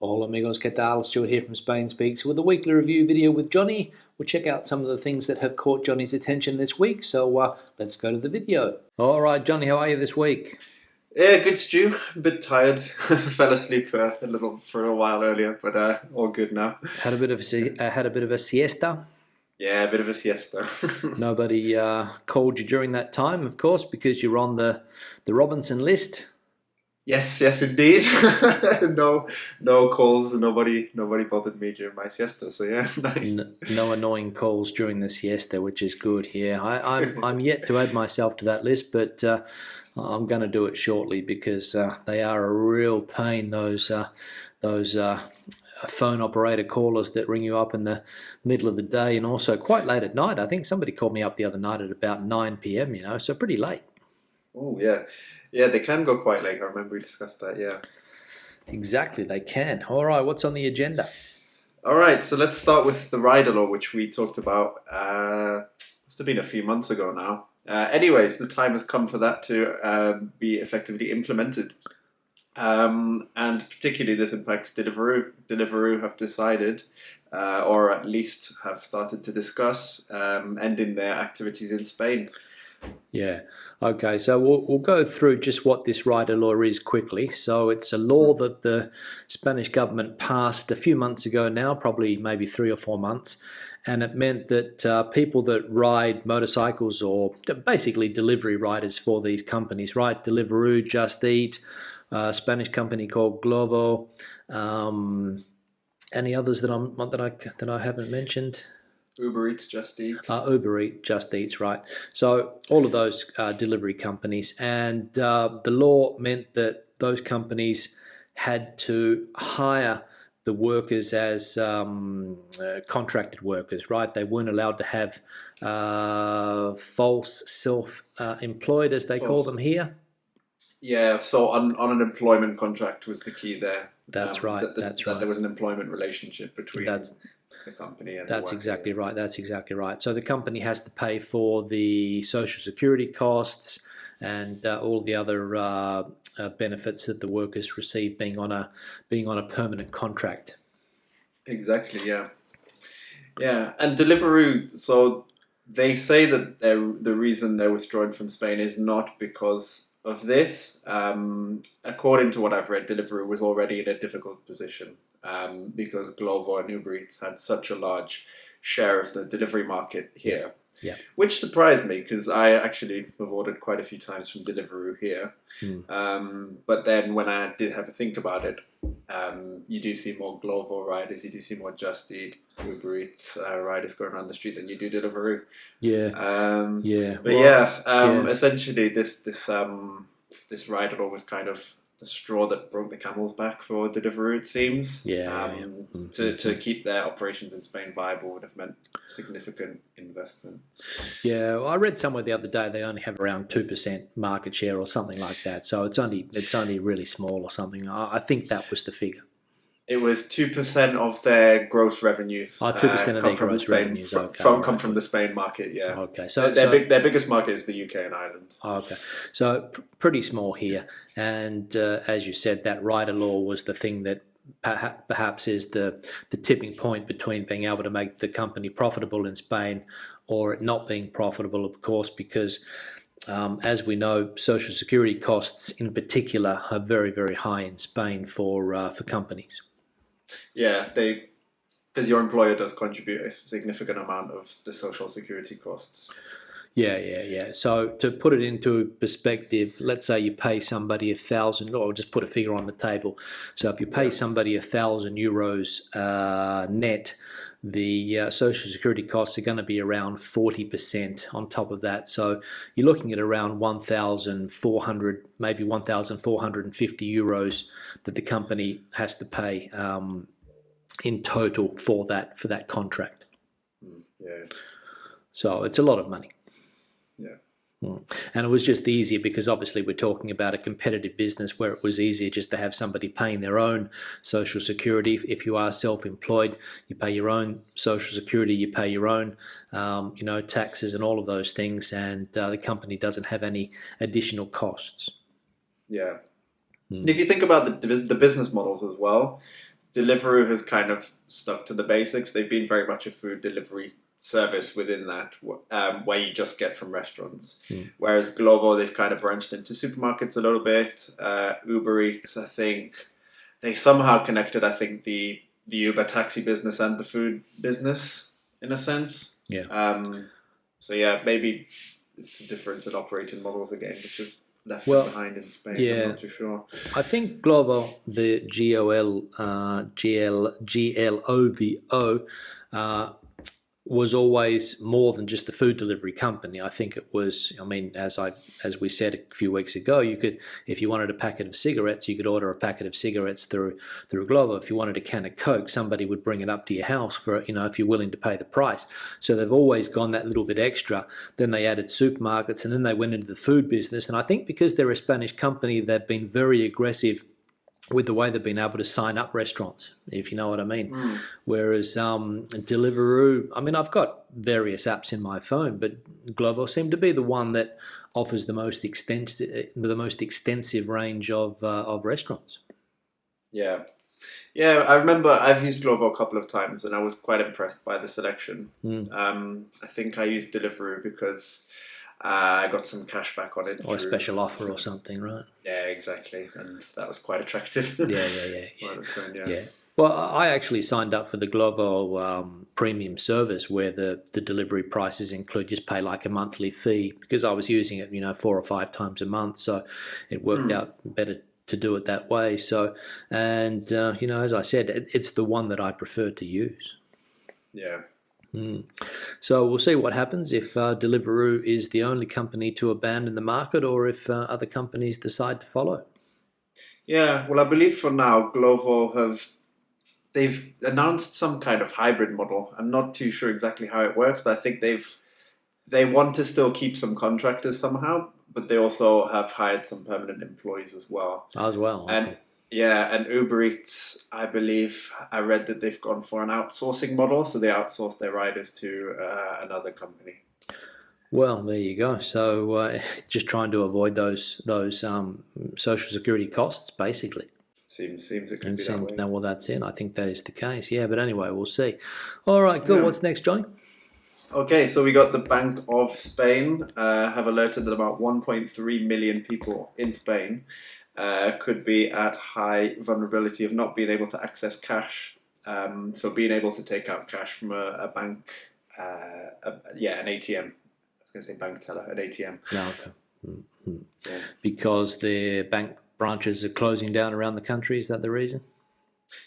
Hola amigos, ¿qué tal? Stuart here from Spain Speaks with a weekly review video with Johnny. We'll check out some of the things that have caught Johnny's attention this week, so let's go to the video. All right, Johnny, how are you this week? Yeah, good, Stu. A bit tired. Fell asleep for a while earlier, but all good now. Had a bit of a siesta. Yeah, a bit of a siesta. Nobody called you during that time, of course, because you're on the Robinson list. Yes, indeed. No calls. Nobody bothered me during my siesta. So yeah, nice. No annoying calls during the siesta, which is good. Yeah, I'm yet to add myself to that list, but I'm going to do it shortly because they are a real pain. Those phone operator callers that ring you up in the middle of the day and also quite late at night. I think somebody called me up the other night at about 9 p.m. So pretty late. Oh yeah. Yeah, they can go quite late. I remember we discussed that, yeah. Exactly, they can. All right, what's on the agenda? All right, so let's start with the rider law, which we talked about, must have been a few months ago now. Anyways, the time has come for that to be effectively implemented. And particularly this impacts Deliveroo. Deliveroo have decided, or at least have started to discuss, ending their activities in Spain. Yeah. Okay. So we'll go through just what this rider law is quickly. So it's a law that the Spanish government passed a few months ago now, probably maybe 3 or 4 months, and it meant that people that ride motorcycles or basically delivery riders for these companies, right? Deliveroo, Just Eat, a Spanish company called Glovo, any others that I haven't mentioned. Uber Eats, Just Eat. Uber Eats, Just Eats, right. So all of those delivery companies. And the law meant that those companies had to hire the workers as contracted workers, right? They weren't allowed to have false self-employed, as they call them here. Yeah, so on an employment contract was the key there. That's right. That's right. That there was an employment relationship between the company and that's exactly right. That's exactly right. So the company has to pay for the social security costs and all the other benefits that the workers receive being on a permanent contract. Exactly. Yeah. Yeah, and Deliveroo. So they say that the reason they're withdrawing from Spain is not because of this. According to what I've read, Deliveroo was already in a difficult position because Glovo and Uber Eats had such a large share of the delivery market here. Yeah. Which surprised me because I actually have ordered quite a few times from Deliveroo here. But then when I did have a think about it, you do see more Glovo riders, you do see more Just Eat, Uber Eats riders going around the street than you do Deliveroo. Yeah. But essentially this rider law was kind of the straw that broke the camel's back for Deliveroo, it seems. To keep their operations in Spain viable would have meant significant investment. Yeah, well, I read somewhere the other day they only have around 2% market share or something like that. So it's only really small or something. I think that was the figure. It was 2% of their gross revenues. 2% of their gross revenues. Come from the Spain market. Yeah. Okay. So their biggest market is the UK and Ireland. Okay. So pretty small here, and as you said, that rider law was the thing that perhaps is the tipping point between being able to make the company profitable in Spain or it not being profitable, of course, because as we know, social security costs in particular are very, very high in Spain for companies. Yeah, because your employer does contribute a significant amount of the social security costs. Yeah. So to put it into perspective, let's say you pay somebody 1,000, or just put a figure on the table. So if you pay somebody €1,000 net, the social security costs are going to be around 40% on top of that. So you're looking at around 1,400, maybe 1,450 euros that the company has to pay in total for that contract. Yeah. So it's a lot of money. Yeah. And it was just easier because obviously we're talking about a competitive business where it was easier just to have somebody paying their own social security. If you are self-employed, you pay your own social security, you pay your own, taxes and all of those things, and the company doesn't have any additional costs. Yeah. And if you think about the business models as well, Deliveroo has kind of stuck to the basics. They've been very much a food delivery service within that, where you just get from restaurants. Whereas Glovo, they've kind of branched into supermarkets a little bit. Uber Eats, I think, they somehow connected, I think, the Uber taxi business and the food business in a sense. Yeah. So yeah, maybe it's a difference in operating models again, which is left behind in Spain. Yeah. I'm not too sure. I think Glovo, the GLOVO, was always more than just the food delivery company. I think it was, I mean, as we said a few weeks ago, you could, if you wanted a packet of cigarettes, you could order a packet of cigarettes through Glovo. If you wanted a can of Coke, somebody would bring it up to your house for, if you're willing to pay the price. So they've always gone that little bit extra. Then they added supermarkets, and then they went into the food business. And I think because they're a Spanish company, they've been very aggressive with the way they've been able to sign up restaurants, if you know what I mean. Whereas Deliveroo, I mean, I've got various apps in my phone, but Glovo seemed to be the one that offers the most extensive range of restaurants. Yeah. Yeah, I remember I've used Glovo a couple of times and I was quite impressed by the selection. I think I used Deliveroo because I got some cash back on it. Or a special offer or something, right? Yeah, exactly. And that was quite attractive. Yeah. Well, I actually signed up for the Glovo premium service where the delivery prices include, just pay like a monthly fee, because I was using it, 4 or 5 times a month. So it worked out better to do it that way. So, and, as I said, it's the one that I prefer to use. Yeah. So we'll see what happens if Deliveroo is the only company to abandon the market, or if other companies decide to follow. Yeah, well, I believe for now, Glovo they've announced some kind of hybrid model. I'm not too sure exactly how it works, but I think they want to still keep some contractors somehow, but they also have hired some permanent employees as well. Okay. And Uber Eats, I believe, I read that they've gone for an outsourcing model, so they outsource their riders to another company. Well, there you go. So just trying to avoid those social security costs, basically. Seems it could be that way. No, well, that's it. I think that is the case. Yeah, but anyway, we'll see. All right, good. Yeah. What's next, Johnny? Okay, so we got the Bank of Spain have alerted that about 1.3 million people in Spain could be at high vulnerability of not being able to access cash. So being able to take out cash from a bank, an ATM. I was going to say bank teller, an ATM. No, okay. Yeah. Because the bank branches are closing down around the country, is that the reason?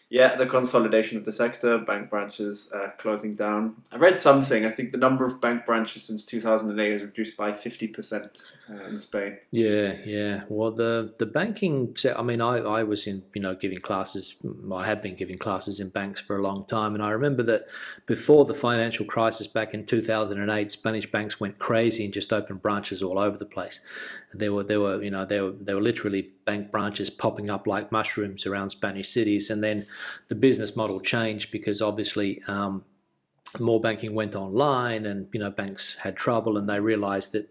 Yeah, the consolidation of the sector, bank branches closing down. I read something, I think the number of bank branches since 2008 has reduced by 50% in Spain. Yeah. Well, the banking, I mean, I was in, giving classes, I have been giving classes in banks for a long time, and I remember that before the financial crisis back in 2008, Spanish banks went crazy and just opened branches all over the place. There were literally bank branches popping up like mushrooms around Spanish cities, and then the business model changed because obviously more banking went online, and banks had trouble, and they realised that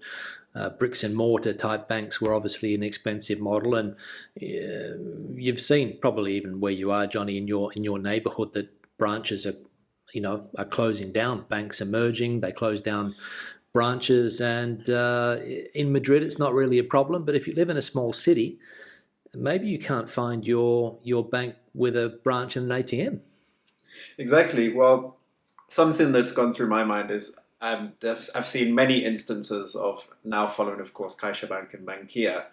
bricks and mortar type banks were obviously an expensive model. And you've seen probably even where you are, Johnny, in your neighbourhood, that branches are closing down. Banks are merging, they close down branches, and in Madrid it's not really a problem, but if you live in a small city, maybe you can't find your bank with a branch and an ATM. Exactly. Well, something that's gone through my mind is I've seen many instances of, now following, of course, CaixaBank and Bankia.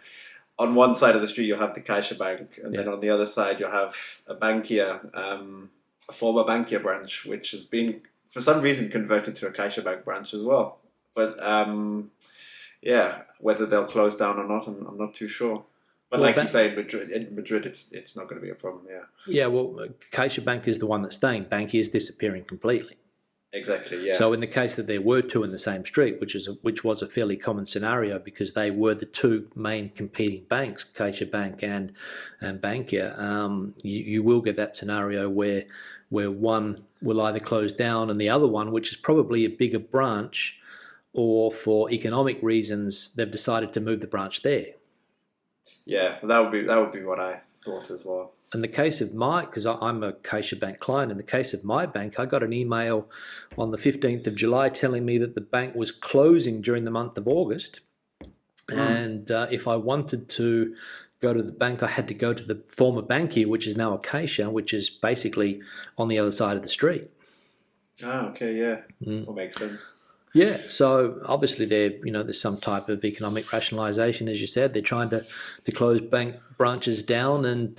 On one side of the street, you'll have the CaixaBank, and then on the other side, you'll have a Bankia, a former Bankia branch, which has been, for some reason, converted to a CaixaBank branch as well. But whether they'll close down or not, I'm not too sure. But like you say, in Madrid, it's not going to be a problem. Yeah. Well, CaixaBank is the one that's staying. Bankia is disappearing completely. Exactly. Yeah. So in the case that there were two in the same street, which was a fairly common scenario because they were the two main competing banks, CaixaBank and Bankia, you will get that scenario where one will either close down and the other one, which is probably a bigger branch, or for economic reasons, they've decided to move the branch there. Yeah, that would be what I thought as well. In the case of because I'm a CaixaBank client, in the case of my bank, I got an email on the 15th of July telling me that the bank was closing during the month of August. And if I wanted to go to the bank, I had to go to the former bank here, which is now a Caixa, which is basically on the other side of the street. Ah, okay, yeah. That makes sense. Yeah, so obviously there's some type of economic rationalisation, as you said. They're trying to close bank branches down and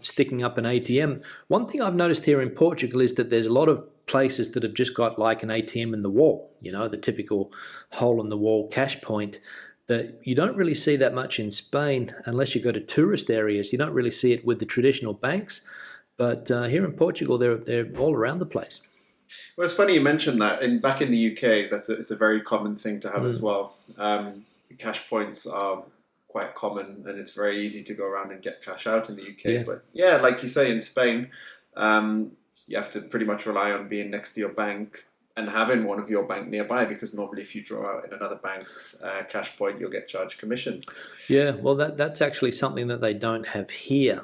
sticking up an ATM. One thing I've noticed here in Portugal is that there's a lot of places that have just got like an ATM in the wall, the typical hole-in-the-wall cash point, that you don't really see that much in Spain unless you go to tourist areas. You don't really see it with the traditional banks. But here in Portugal, they're all around the place. Well, it's funny you mentioned that. Back in the UK, it's a very common thing to have as well. Cash points are quite common, and it's very easy to go around and get cash out in the UK. Yeah. But yeah, like you say, in Spain, you have to pretty much rely on being next to your bank and having one of your bank nearby, because normally if you draw out in another bank's cash point, you'll get charged commissions. Yeah, well, that's actually something that they don't have here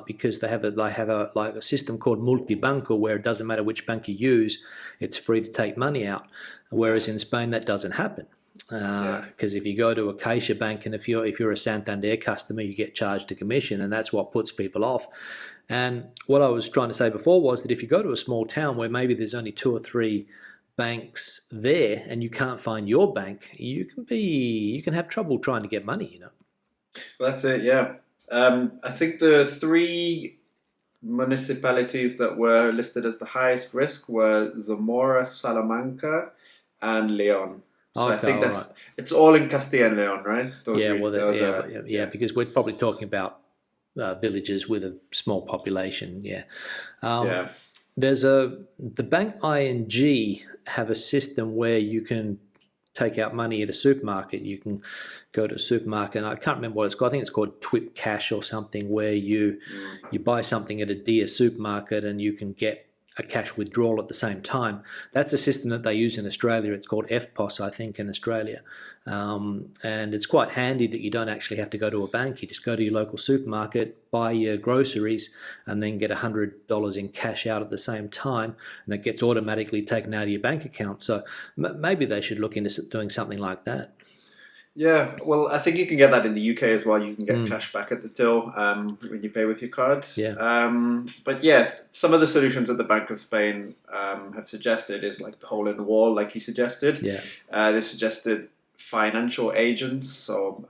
because they have a system called multibanco, where it doesn't matter which bank you use, it's free to take money out. Whereas in Spain that doesn't happen, because if you go to a Caixa bank and if you're a Santander customer, you get charged a commission, and that's what puts people off. And what I was trying to say before was that if you go to a small town where maybe there's only 2 or 3 banks there and you can't find your bank, you can have trouble trying to get money. Well, that's it. Yeah, I think the 3 municipalities that were listed as the highest risk were Zamora, Salamanca, and Leon. So Okay, I think all right. it's all in Castilla and Leon, right? Because we're probably talking about villages with a small population. Yeah. The bank ING have a system where you can take out money at a supermarket. You can go to a supermarket, and I can't remember what it's called. I think it's called Twip Cash or something, where you buy something at a Dia supermarket and you can get a cash withdrawal at the same time. That's a system that they use in Australia. It's called FPOS, I think, in Australia. And it's quite handy that you don't actually have to go to a bank. You just go to your local supermarket, buy your groceries, and then get $100 in cash out at the same time, and that gets automatically taken out of your bank account. So maybe they should look into doing something like that. Yeah, well, I think you can get that in the UK as well. You can get cash back at the till when you pay with your card. Yeah. But yes, some of the solutions that the Bank of Spain have suggested is like the hole in the wall, like you suggested. Yeah. They suggested financial agents, so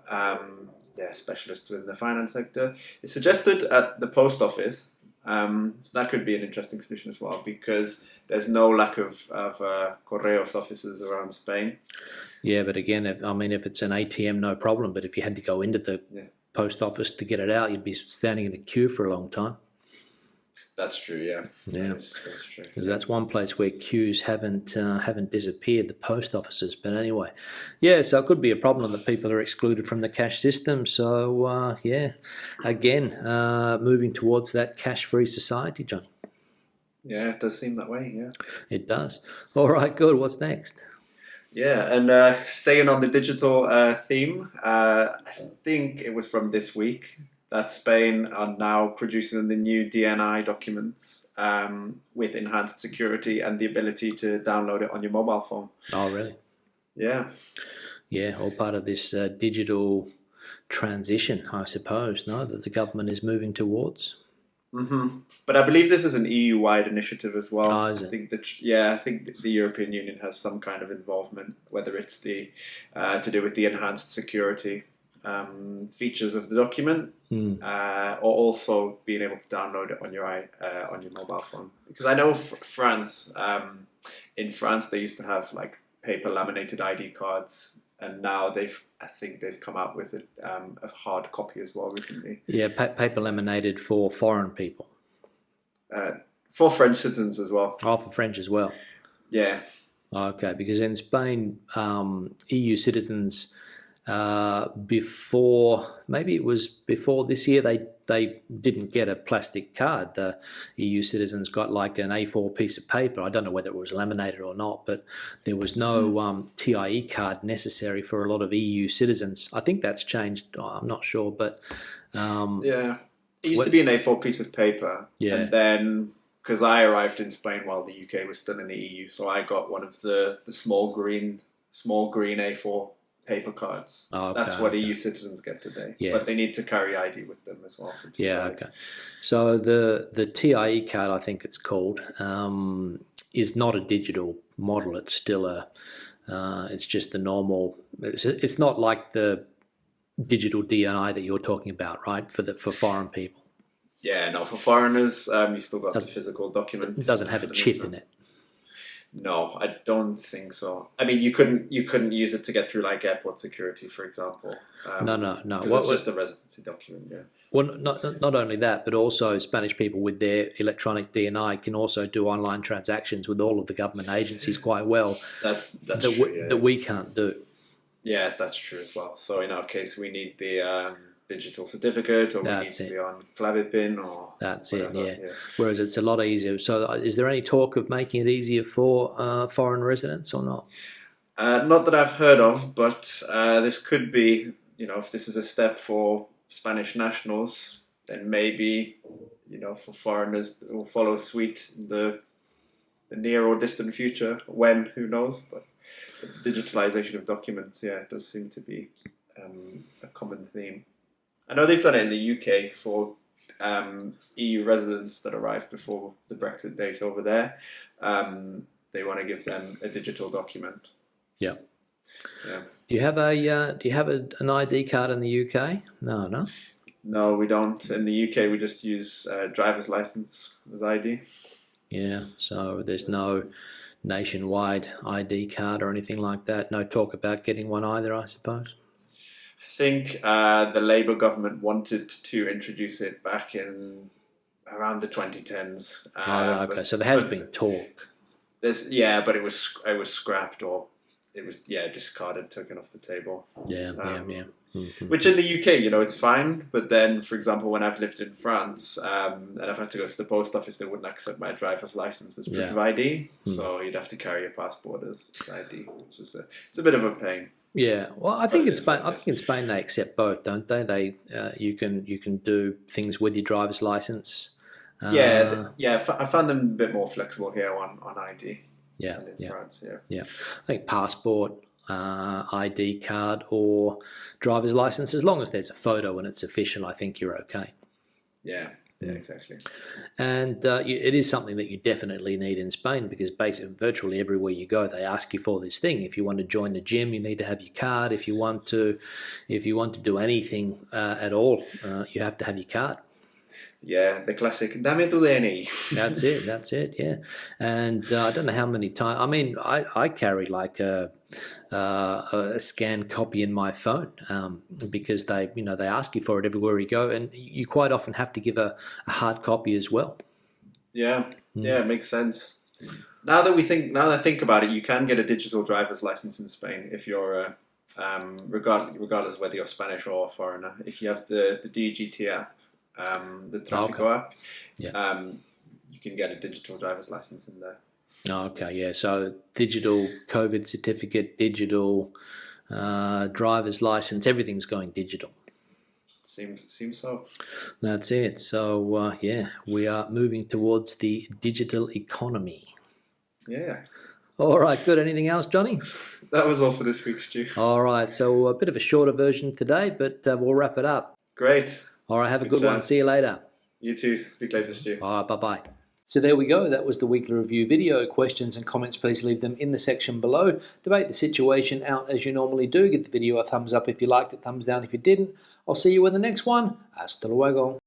specialists within the finance sector. It's suggested at the post office. So that could be an interesting solution as well, because there's no lack of Correos offices around Spain. Yeah, but again, if it's an ATM, no problem. But if you had to go into the post office to get it out, you'd be standing in a queue for a long time. That's true. Yeah. Yeah, that's true. Because that's one place where queues haven't disappeared, the post offices. But anyway, yeah, so it could be a problem that people are excluded from the cash system. So again, moving towards that cash-free society, Johnny. Yeah, it does seem that way. Yeah, it does. All right, good. What's next? Yeah, and staying on the digital theme, I think it was from this week that Spain are now producing the new DNI documents with enhanced security and the ability to download it on your mobile phone. Oh, really? Yeah. Yeah, all part of this digital transition, I suppose, that the government is moving towards. Mm-hmm. But I believe this is an EU-wide initiative as well. Oh, is it? I think the European Union has some kind of involvement, whether it's to do with the enhanced security features of the document, or also being able to download it on your mobile phone. Because I know France, in France they used to have like paper laminated ID cards, and now I think they've come out with a hard copy as well recently. Yeah, paper laminated for foreign people. For French citizens as well. Oh, for French as well. Yeah. Okay, because in Spain, EU citizens before this year, they didn't get a plastic card. The EU citizens got like an A4 piece of paper. I don't know whether it was laminated or not, but there was no TIE card necessary for a lot of EU citizens. I think that's changed. I'm not sure, but yeah. It used to be an A4 piece of paper. Yeah. And then, because I arrived in Spain while the UK was still in the EU, so I got one of the small green A4 paper cards. Oh, That's what EU citizens get today. Yeah. But they need to carry ID with them as well. Okay. So the TIE card, I think it's called, is not a digital model. It's still it's just the normal. It's not like the digital DNI that you're talking about, right? For foreign people. Yeah, no. For foreigners, you still got the physical document. It doesn't have a chip in it. No, I don't think so. I mean, you couldn't use it to get through like airport security, for example. No. It's just a residency document. Yeah. Well, not only that, but also Spanish people with their electronic DNI can also do online transactions with all of the government agencies quite well. That's true. That we can't do. Yeah, that's true as well. So in our case, we need the digital certificate, or we need to be on Clavipin, or that's whatever. it. Yeah. Whereas it's a lot easier. So, is there any talk of making it easier for foreign residents or not? Not that I've heard of, but this could be. If this is a step for Spanish nationals, then maybe for foreigners it will follow suit in the near or distant future. When, who knows? But the digitalisation of documents, it does seem to be a common theme. I know they've done it in the UK for EU residents that arrived before the Brexit date over there. They want to give them a digital document. Yeah. Yeah. Do you have an ID card in the UK? No. No, we don't. In the UK, we just use driver's license as ID. Yeah. So there's no nationwide ID card or anything like that. No talk about getting one either, I suppose. I think the Labour government wanted to introduce it back in around the 2010s. Okay. So there has been talk. But it was scrapped, or it was discarded, taken off the table. Yeah. Mm-hmm. Which in the UK, it's fine. But then, for example, when I've lived in France and I've had to go to the post office, they wouldn't accept my driver's license as proof of ID. So you'd have to carry your passport as ID, which is it's a bit of a pain. Yeah, well, I think in Spain they accept both, don't they? You can do things with your driver's license. I found them a bit more flexible here on ID. Yeah, than in France. Yeah. I think passport, ID card, or driver's license, as long as there's a photo and it's official, I think you're okay. Yeah, exactly. And it is something that you definitely need in Spain, because basically virtually everywhere you go, they ask you for this thing. If you want to join the gym, you need to have your card. If you want to do anything at all, you have to have your card. Yeah, the classic "Dame tu DNI." That's it. Yeah, and I don't know how many times. I mean, I carry like a scanned copy in my phone because they ask you for it everywhere you go, and you quite often have to give a hard copy as well. Yeah, it makes sense. Now that I think about it, you can get a digital driver's license in Spain if you're regardless of whether you're Spanish or a foreigner. If you have the DGT app. The Tráfico app, you can get a digital driver's license in there. Okay, yeah. So digital COVID certificate, digital driver's license, everything's going digital. Seems so. That's it. So we are moving towards the digital economy. Yeah. All right, good. Anything else, Johnny? That was all for this week, Stu. All right, so a bit of a shorter version today, but we'll wrap it up. Great. All right, have a good one. See you later. You too. Speak later, Stu. All right, bye-bye. So there we go. That was the weekly review video. Questions and comments, please leave them in the section below. Debate the situation out as you normally do. Give the video a thumbs up if you liked it, thumbs down if you didn't. I'll see you in the next one. Hasta luego.